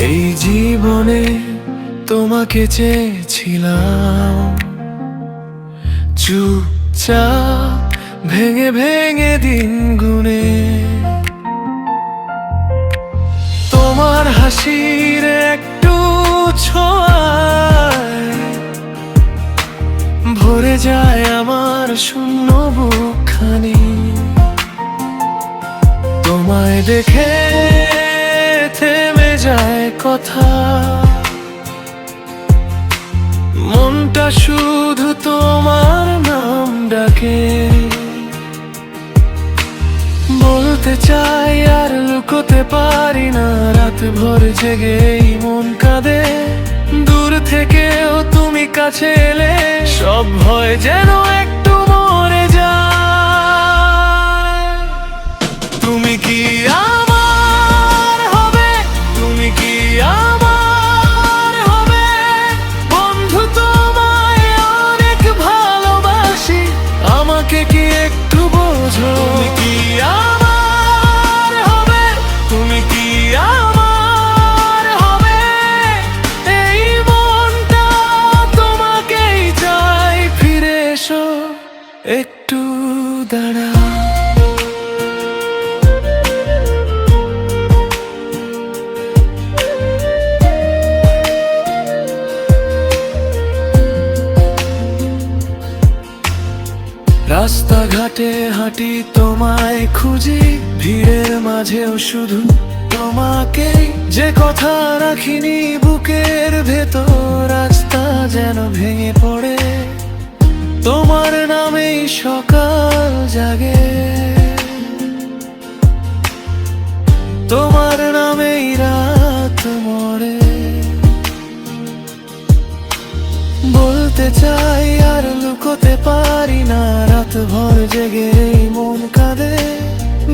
এই জীবনে তোমাকে চেয়েছিলাম, চুপচাপ ভেঙে ভেঙে দিন গুনে। তোমার হাসির একটু ছোঁয়ায় ভরে যায় আমার শূন্য বুকখানি। তোমায় দেখে থেমে যায় কথা, মনটা শুধু তোমার নাম ডাকে। বলতে চাই আর লুকোতে পারি না, রাত ভর জেগেই মন কাঁদে। দূর থেকেও তুমি কাছে এলে সব ভয় যেন একটু মরে যায়। তুমি কি আমার হবে? তুমি কি আমার হবে? বন্ধু তোমায় অনেক ভালোবাসি, আমাকে কি একটু বোঝো? তুমি কি আমার হবে? তুমি কি আমার হবে? এই মনটা তোমাকেই চাই, ফিরে এসো একটু দাঁড়া। রাস্তাঘাটে হাঁটি তোমায় খুঁজি, ভিড়ের মাঝেও শুধু তোমাকে। যে কথা রাখিনি বুকের ভেতর, রাস্তা যেন ভেঙে পড়ে। তোমার নামেই সকাল জাগে, তোমার নামেই রাত মরে। বলতে চাই আর লুকোতে পারি না, রাত ভর জেগে মন কাঁদে।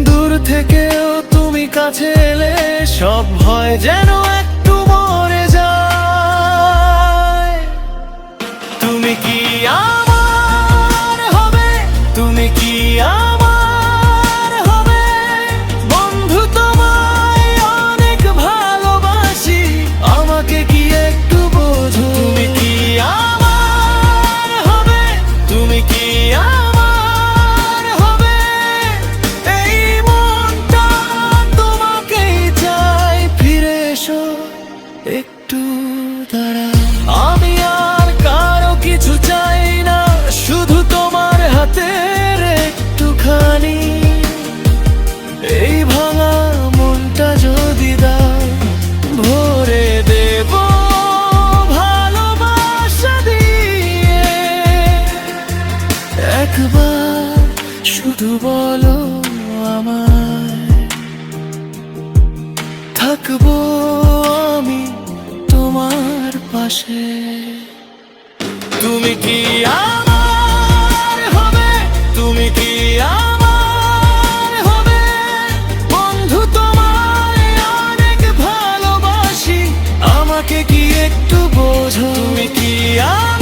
দূর থেকেও তুমি কাছে এলে সব ভয় যেন একটু মরে যায়। তুমি কি আমার হবে? তুমি কি আমার হবে? বন্ধু তোমায় অনেক ভালোবাসি, আমাকে কি একটু বোঝো? তুমি কি তুমি কি আমার হবে? এই মনটা তোমাকেই চাই, ফিরে এসো একটু দাঁড়া। আমি আর কারো কিছু চাই না, শুধু তোমার হাতের একটুখানি। এই ভাঙা মনটা যদি দাও, ভরে দেব ভালোবাসা দিয়ে। একবার শুধু বলো আমায়, থাকবো আমি তোমার পাশে। তুমি কি আমার হবে? তুমি কি আমার হবে? বন্ধু তোমায় অনেক ভালোবাসি, আমাকে কি একটু বোঝো? তুমি কি আমার